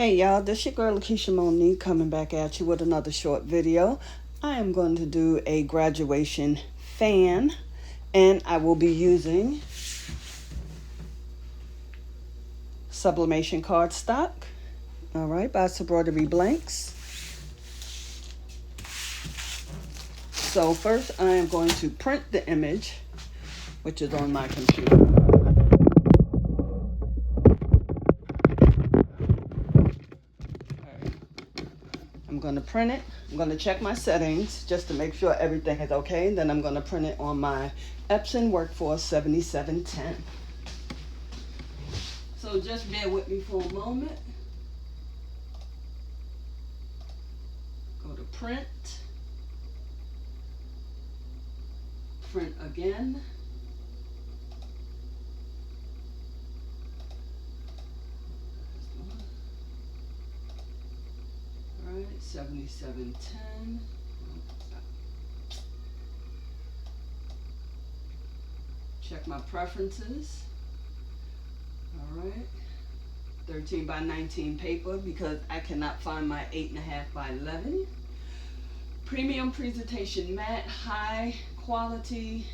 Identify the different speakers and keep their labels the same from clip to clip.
Speaker 1: Hey y'all, this your girl Lakeisha Monique coming back at you with another short video. I am going to do a graduation fan, and I will be using Sublimation cardstock, alright, by Embroidery Blanks. So first I am going to print the image, which is on my computer. I'm going to print it. I'm going to check my settings just to make sure everything is okay. Then I'm going to print it on my Epson Workforce 7710. So just bear with me for a moment. Go to print. Print again. Alright, 7710. Check my preferences. Alright. 13 by 19 paper because I cannot find my 8.5 by 11. Premium presentation matte, high quality,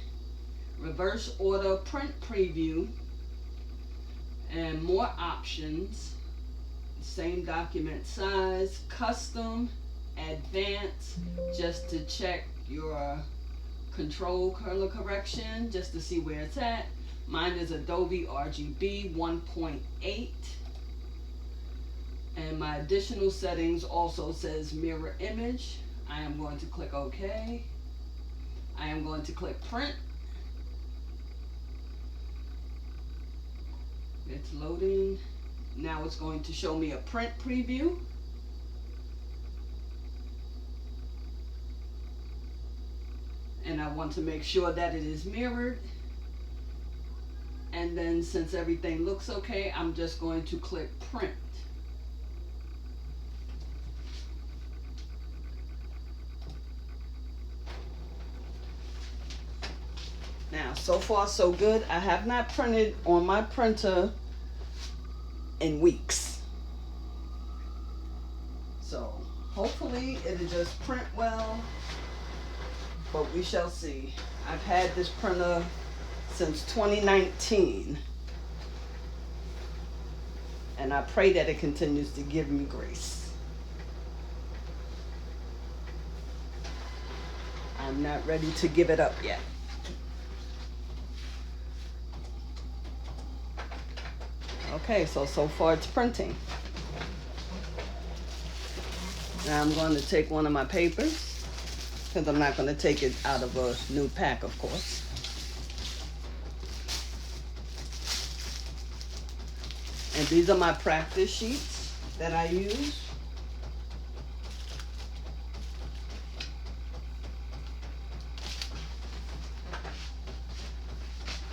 Speaker 1: reverse order, print preview, and more options. Same document size, custom, advanced, just to check your control color correction, just to see where it's at. Mine is Adobe RGB 1.8. And my additional settings also says mirror image. I am going to click OK. I am going to click print. It's loading. Now it's going to show me a print preview. And I want to make sure that it is mirrored. And then since everything looks okay, I'm just going to click print. Now, so far so good. I have not printed on my printer in weeks. So hopefully it'll just print well, but we shall see. I've had this printer since 2019, and I pray that it continues to give me grace. I'm not ready to give it up yet. Okay, so far it's printing. Now I'm going to take one of my papers, because I'm not going to take it out of a new pack, of course. And these are my practice sheets that I use.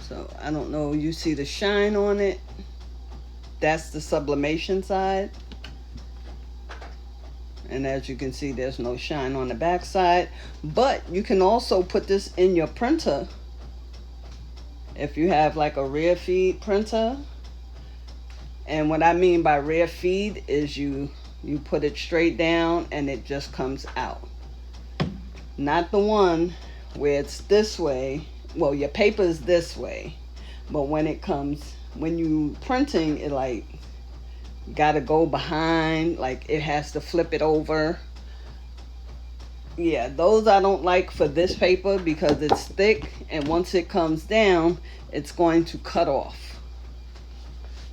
Speaker 1: So I don't know, you see the shine on it? That's the sublimation side. And as you can see, there's no shine on the back side. But you can also put this in your printer. If you have like a rear feed printer. And what I mean by rear feed is you put it straight down and it just comes out. Not the one where it's this way. Well, your paper is this way. But when you printing, it like gotta go behind, like it has to flip it over. Yeah, those I don't like for this paper because it's thick, and once it comes down, it's going to cut off.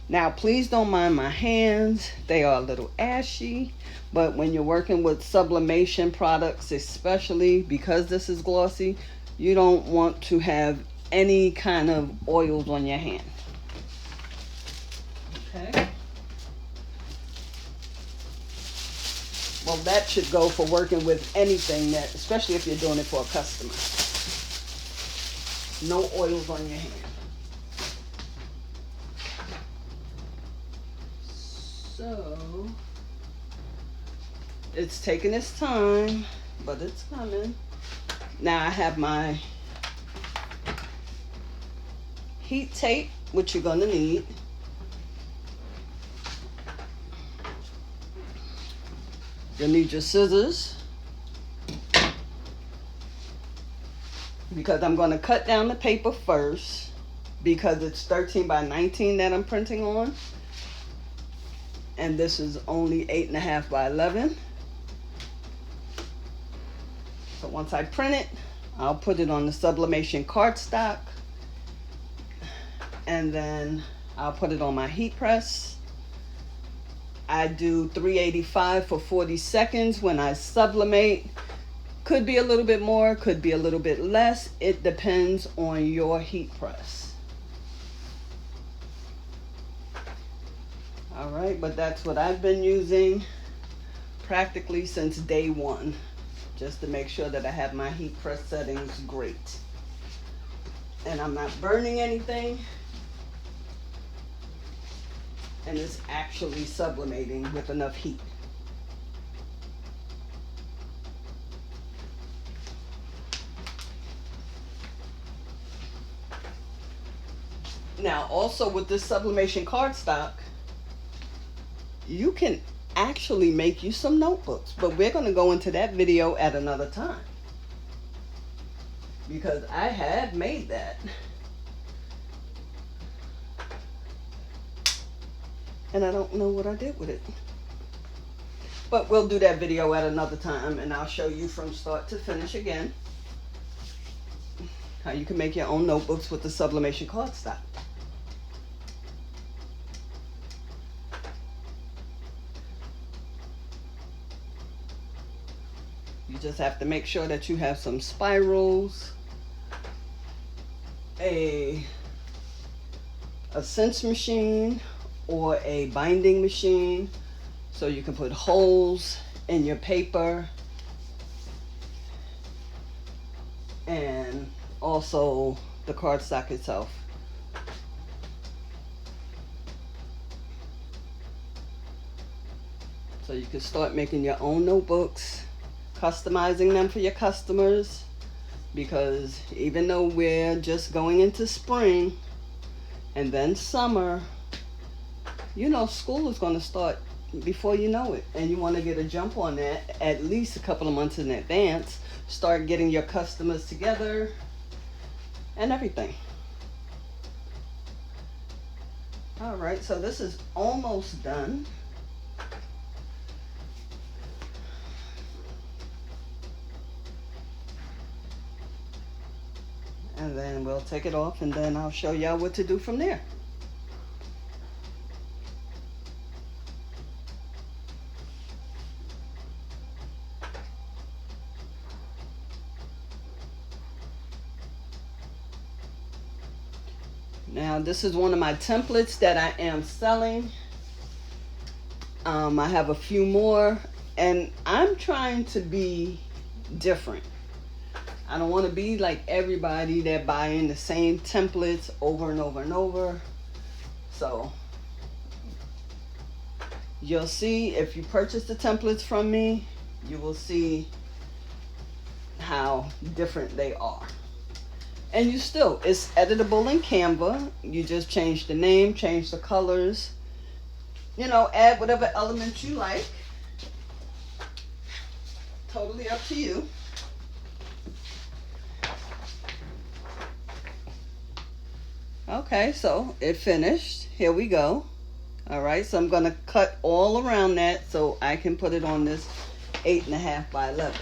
Speaker 1: Now, please don't mind my hands. They are a little ashy, but when you're working with sublimation products, especially because this is glossy, you don't want to have any kind of oils on your hand. Okay. Well, that should go for working with anything, that, especially if you're doing it for a customer. No oils on your hand. So, it's taking its time, but it's coming. Now I have my heat tape, which you're going to need. You'll need your scissors, because I'm going to cut down the paper first, because it's 13 by 19 that I'm printing on, and this is only 8.5 by 11. So once I print it, I'll put it on the Sublimation cardstock, and then I'll put it on my heat press. I do 385 for 40 seconds when I sublimate. Could be a little bit more, could be a little bit less. It depends on your heat press. All right, but that's what I've been using practically since day one, just to make sure that I have my heat press settings great. And I'm not burning anything. And it's actually sublimating with enough heat. Now, also with this Sublimation cardstock, you can actually make you some notebooks, but we're going to go into that video at another time, because I have made that. And I don't know what I did with it. But we'll do that video at another time, and I'll show you from start to finish again how you can make your own notebooks with the Sublimation cardstock. You just have to make sure that you have some spirals, a cinch machine, or a binding machine, so you can put holes in your paper, and also the cardstock itself. So you can start making your own notebooks, customizing them for your customers, because even though we're just going into spring and then summer, you know, school is going to start before you know it, and you want to get a jump on that at least a couple of months in advance. Start getting your customers together and everything. All right, so this is almost done. And then we'll take it off, and then I'll show y'all what to do from there. Now, this is one of my templates that I am selling. I have a few more, and I'm trying to be different. I don't want to be like everybody that buying the same templates over and over and over. So you'll see, if you purchase the templates from me, you will see how different they are. And you still, it's editable in Canva. You just change the name, change the colors, you know, add whatever elements you like. Totally up to you. Okay, so it finished. Here we go. All right, so I'm going to cut all around that so I can put it on this 8.5 by 11.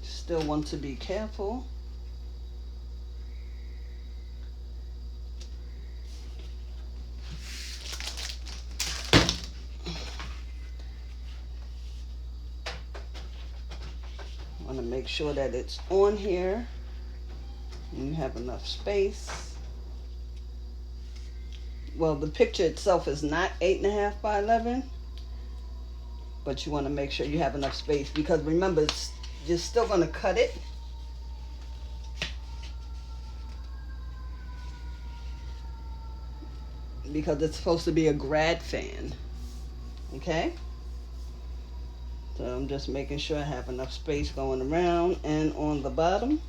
Speaker 1: Still want to be careful. I want to make sure that it's on here and you have enough space. well, the picture itself is not 8.5 by 11, but you want to make sure you have enough space, because remember, you're still going to cut it. Because it's supposed to be a grad fan. Okay? So I'm just making sure I have enough space going around and on the bottom.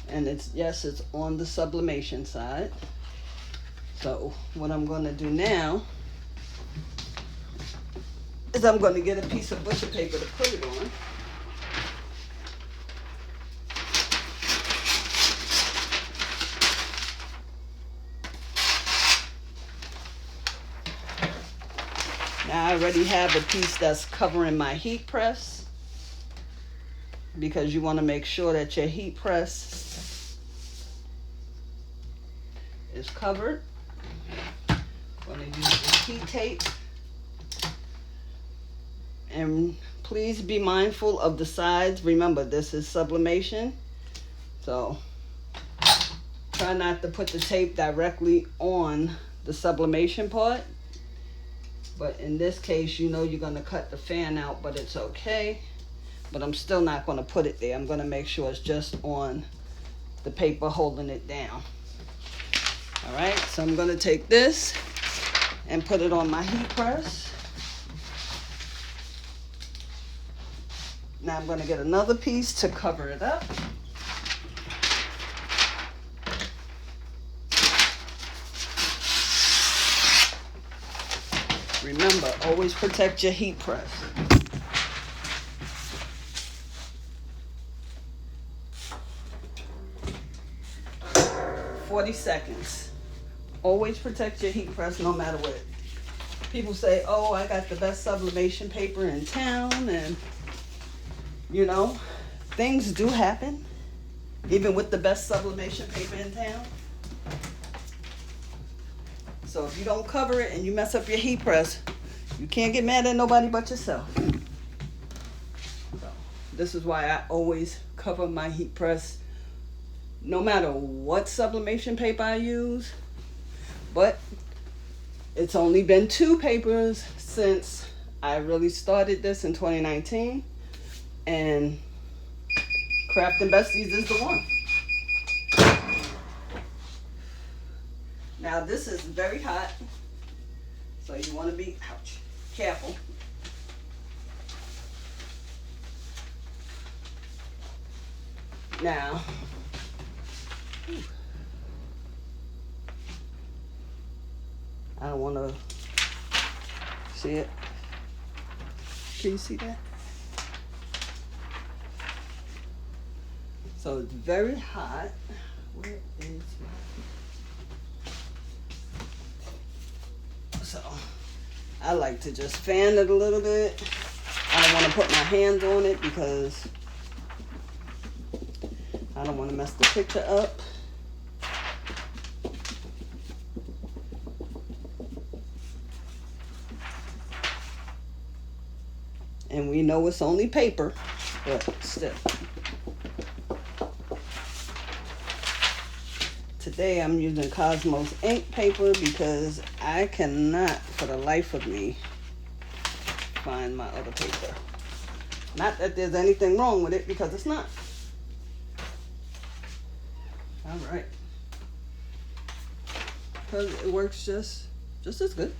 Speaker 1: And it's, yes, it's on the sublimation side. So what I'm going to do now is I'm going to get a piece of butcher paper to put it on. Now I already have a piece that's covering my heat press, because you want to make sure that your heat press is covered. I'm going to use the heat tape. And please be mindful of the sides. Remember, this is sublimation, so try not to put the tape directly on the sublimation part. But in this case, you know you're going to cut the fan out, but it's okay. But I'm still not going to put it there. I'm going to make sure it's just on the paper holding it down. All right, so I'm going to take this and put it on my heat press. Now I'm going to get another piece to cover it up. Remember, always protect your heat press. "40 seconds. Always protect your heat press no matter what. People say, oh, I got the best sublimation paper in town, and you know, things do happen, even with the best sublimation paper in town. So if you don't cover it and you mess up your heat press, you can't get mad at nobody but yourself. So this is why I always cover my heat press, no matter what sublimation paper I use. But it's only been 2 papers since I really started this in 2019. And Craft and Besties is the one. Now this is very hot, so you want to be, careful. Now, I don't want to see it. Can you see that? So it's very hot. Where is my... So I like to just fan it a little bit. I don't want to put my hands on it because I don't want to mess the picture up. And we know it's only paper, but still. Today I'm using Cosmos ink paper because I cannot, for the life of me, find my other paper. Not that there's anything wrong with it, because it's not. All right. Because it works just as good.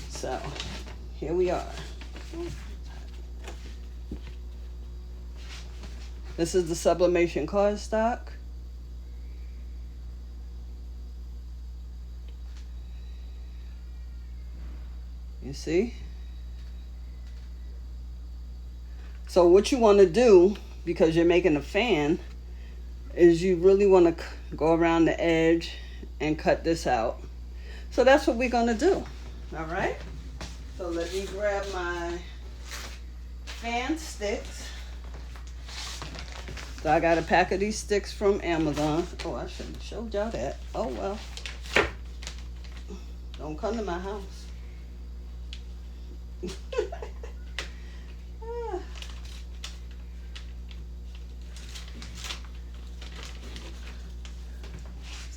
Speaker 1: So, here we are. This is the sublimation cardstock. You see? So what you want to do, because you're making a fan, is you really want to go around the edge and cut this out. So that's what we're going to do. All right? So let me grab my fan sticks. So I got a pack of these sticks from Amazon. Oh, I shouldn't have showed y'all that. Oh, well. Don't come to my house.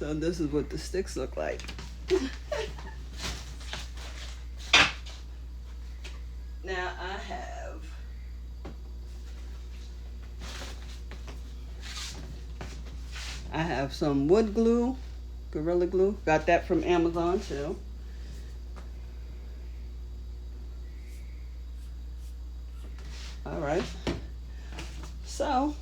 Speaker 1: So this is what the sticks look like. Now I have some wood glue, Gorilla Glue. Got that from Amazon too. All right. So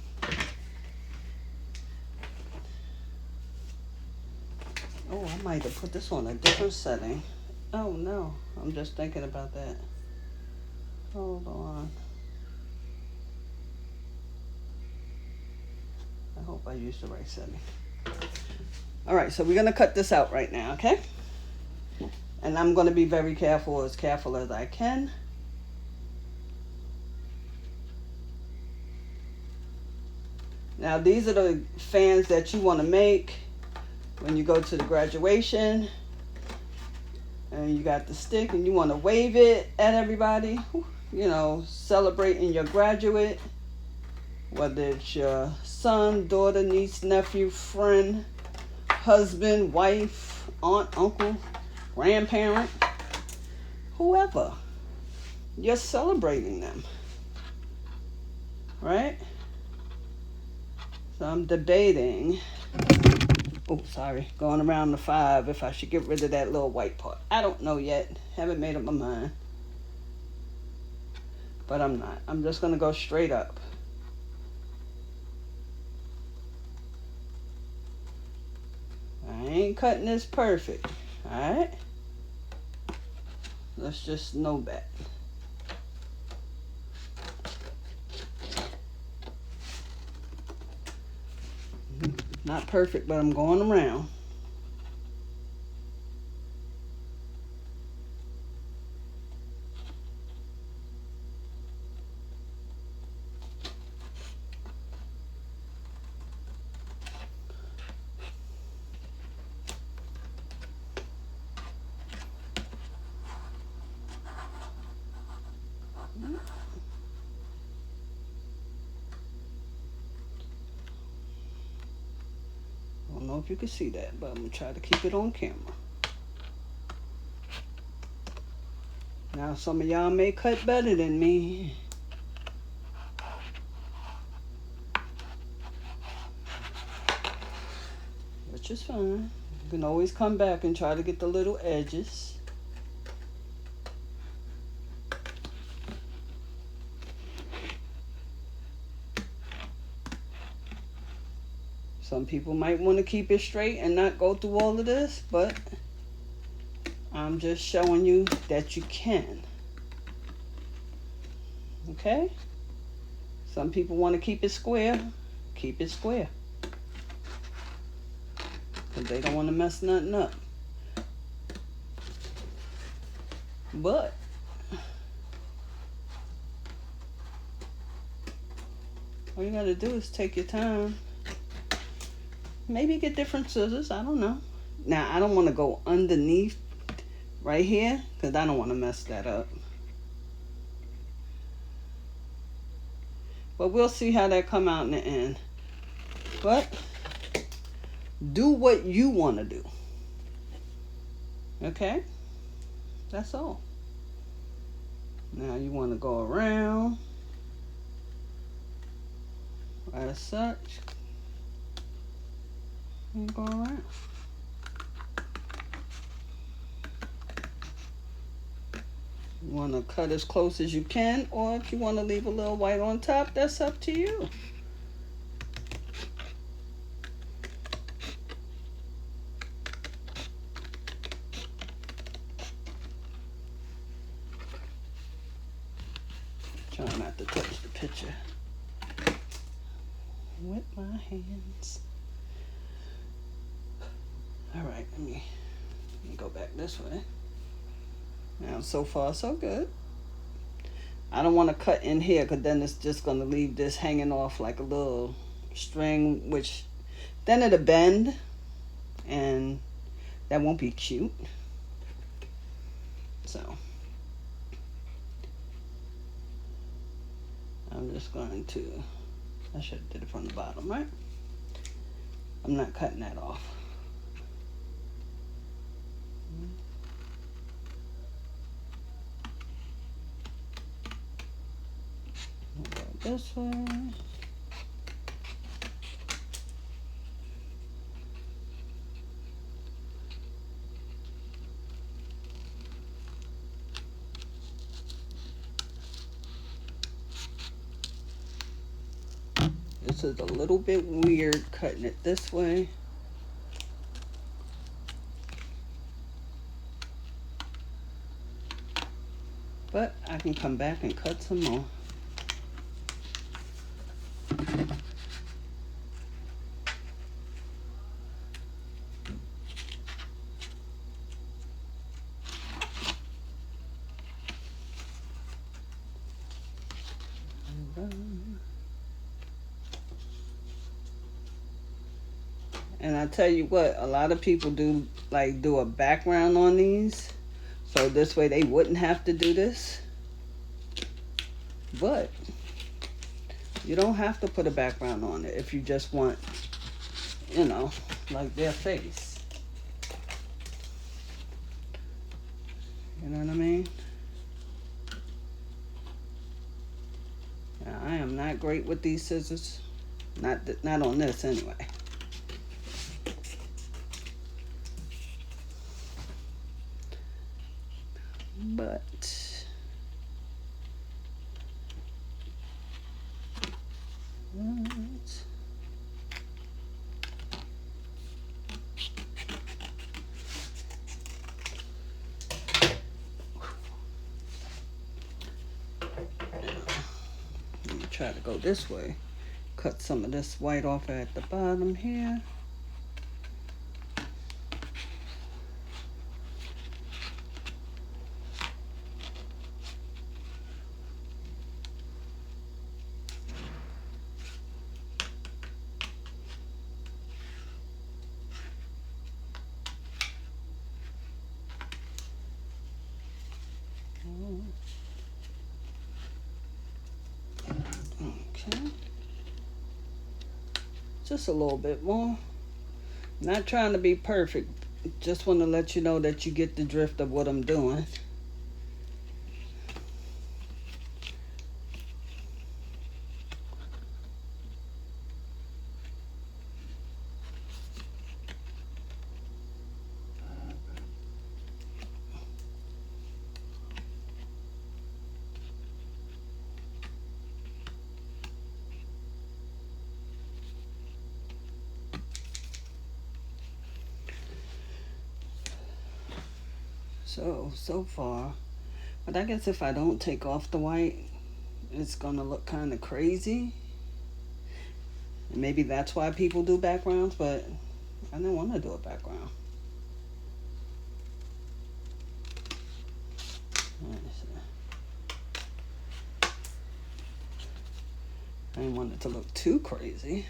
Speaker 1: oh, I might have put this on a different setting. Oh no, I'm just thinking about that. Hold on. I hope I used the right setting. All right, so we're gonna cut this out right now, okay? And I'm gonna be very careful as I can. Now these are the fans that you wanna make when you go to the graduation. And you got the stick and you wanna wave it at everybody, you know, celebrating your graduate. Whether it's your son, daughter, niece, nephew, friend, husband, wife, aunt, uncle, grandparent, whoever. You're celebrating them, right? So I'm debating, oh, sorry, going around the 5 if I should get rid of that little white part. I don't know yet. Haven't made up my mind. But I'm not. I'm just going to go straight up. I ain't cutting this perfect, alright? Let's just know that. Not perfect, but I'm going around. I don't know if you can see that, but I'm going to try to keep it on camera. Now, some of y'all may cut better than me. Which is fine. You can always come back and try to get the little edges. Some people might want to keep it straight and not go through all of this, but I'm just showing you that you can. Okay? Some people want to keep it square. Keep it square. Because they don't want to mess nothing up. But all you got to do is take your time. Maybe get different scissors. I don't know. Now, I don't want to go underneath right here because I don't want to mess that up. But we'll see how that come out in the end. But do what you want to do. Okay? That's all. Now you want to go around as such. And go around. You want to cut as close as you can, or if you want to leave a little white on top, that's up to you. Try not to touch the picture with my hands. All right, let me go back this way. Now, so far, so good. I don't want to cut in here because then it's just going to leave this hanging off like a little string, which then it'll bend, and that won't be cute. So, I'm just going to, I should have did it from the bottom, right? I'm not cutting that off. Go this way. This is a little bit weird cutting it this way. But I can come back and cut some more. And I tell you what, a lot of people do a background on these. So this way they wouldn't have to do this. But you don't have to put a background on it if you just want, you know, like their face. You know what I mean? Now, I am not great with these scissors. Not on this anyway. But let me try to go this way. Cut some of this white off at the bottom here. Okay. Just a little bit more. Not trying to be perfect. Just want to let you know that you get the drift of what I'm doing. So far, but I guess if I don't take off the white, it's gonna look kind of crazy. And maybe that's why people do backgrounds, but I didn't want to do a background. I didn't want it to look too crazy,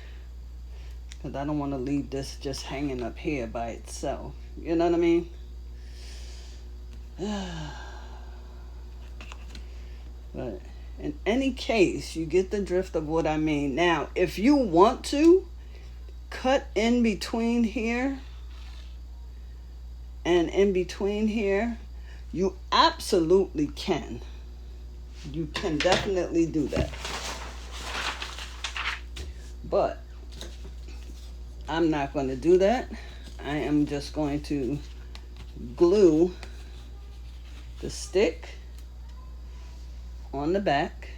Speaker 1: because I don't want to leave this just hanging up here by itself. You know what I mean? But in any case, you get the drift of what I mean. Now, if you want to cut in between here and in between here, you absolutely can. You can definitely do that. But I'm not going to do that. I am just going to glue the stick on the back.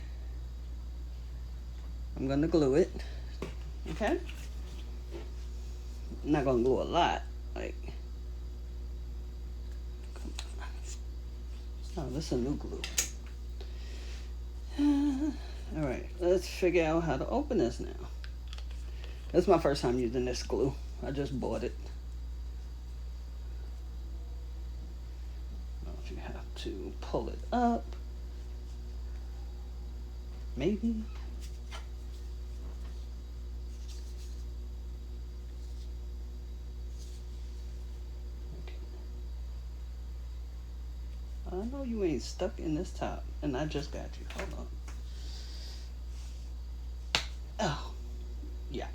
Speaker 1: I'm going to glue it. Okay? I'm not going to glue a lot. Like, oh, this is a new glue. Alright, let's figure out how to open this now. This is my first time using this glue. I just bought it. If you have to pull it up, maybe. Okay. I know you ain't stuck in this top, and I just got you. Hold on. Oh, yeah.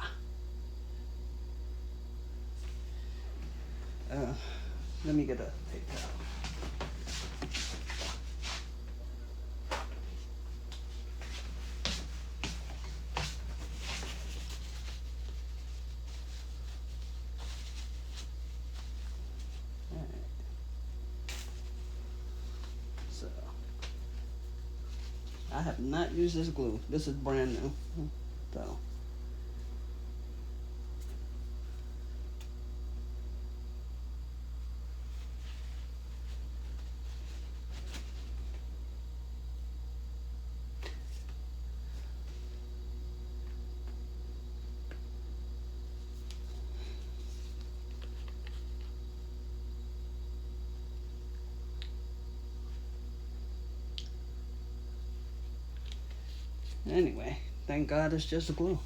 Speaker 1: Let me get a paper towel. I have not used this glue. This is brand new. So. Anyway, thank God it's just glue.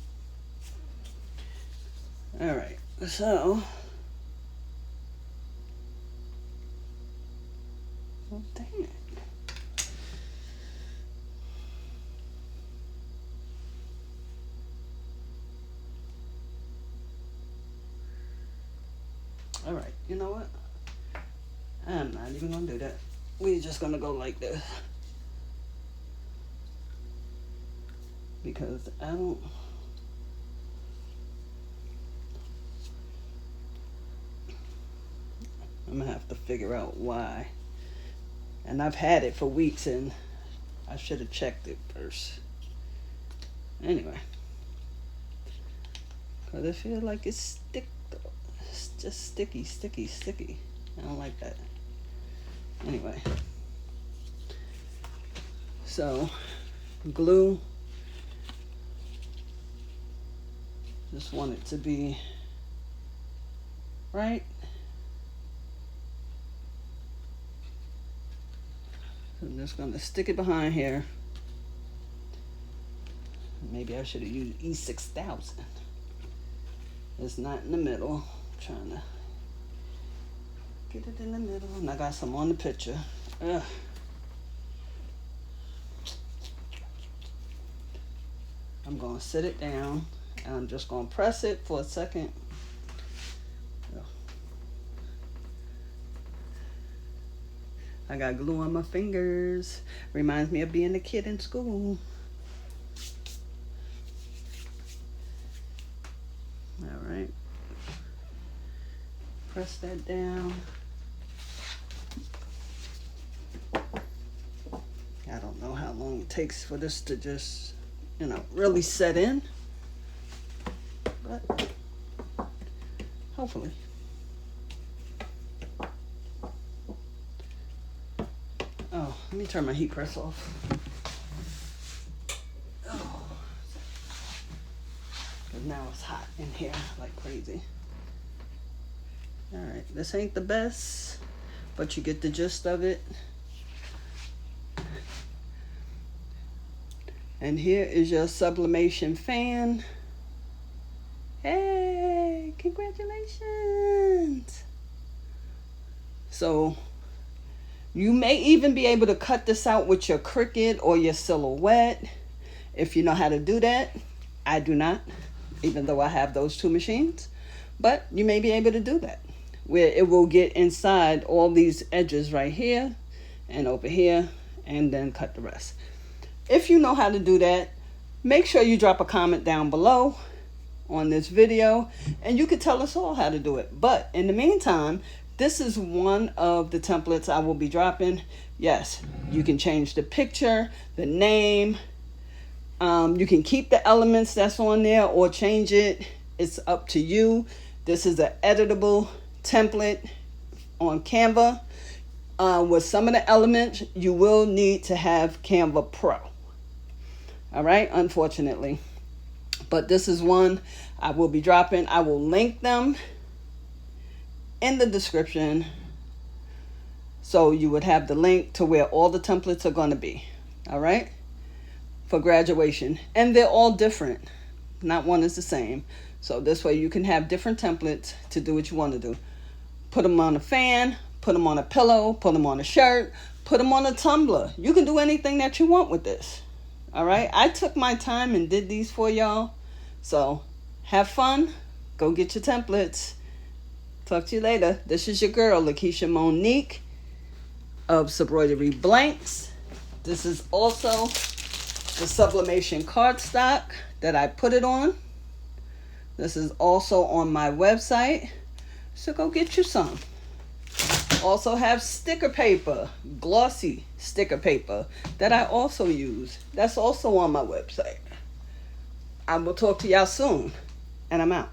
Speaker 1: Alright, so. Oh, dang it. Alright, you know what? I'm not even gonna do that. We're just gonna go like this. Because I'm gonna have to figure out why. And I've had it for weeks and I should have checked it first. Anyway. Because I feel like it's it's just sticky. I don't like that. Anyway. So, glue. Just want it to be right. So I'm just gonna stick it behind here. Maybe I should have used E6000. It's not in the middle. I'm trying to get it in the middle. And I got some on the picture. Ugh. I'm gonna sit it down. And I'm just going to press it for a second. I got glue on my fingers. Reminds me of being a kid in school. All right. Press that down. I don't know how long it takes for this to just, you know, really set in. But hopefully. Oh, let me turn my heat press off. Oh, because now it's hot in here like crazy. All right, this ain't the best, but you get the gist of it. And here is your sublimation fan. Hey, congratulations. So you may even be able to cut this out with your Cricut or your Silhouette if you know how to do that. I do not, even though I have those two machines, but you may be able to do that where it will get inside all these edges right here and over here and then cut the rest. If you know how to do that, make sure you drop a comment down below on this video and you can tell us all how to do it. But in the meantime, this is one of the templates I will be dropping. Yes, you can change the picture, the name. You can keep the elements that's on there or change it. It's up to you. This is an editable template on Canva. With some of the elements, you will need to have Canva Pro. All right, unfortunately. But this is one I will be dropping. I will link them in the description. So you would have the link to where all the templates are going to be. All right? For graduation. And they're all different. Not one is the same. So this way you can have different templates to do what you want to do. Put them on a fan. Put them on a pillow. Put them on a shirt. Put them on a tumbler. You can do anything that you want with this. All right, I took my time and did these for y'all. So have fun. Go get your templates. Talk to you later. This is your girl, Lakeisha Monique of Subroidery Blanks. This is also the Sublimation cardstock that I put it on. This is also on my website, so go get you some. Also have sticker paper, glossy sticker paper that I also use. That's also on my website. I will talk to y'all soon, and I'm out.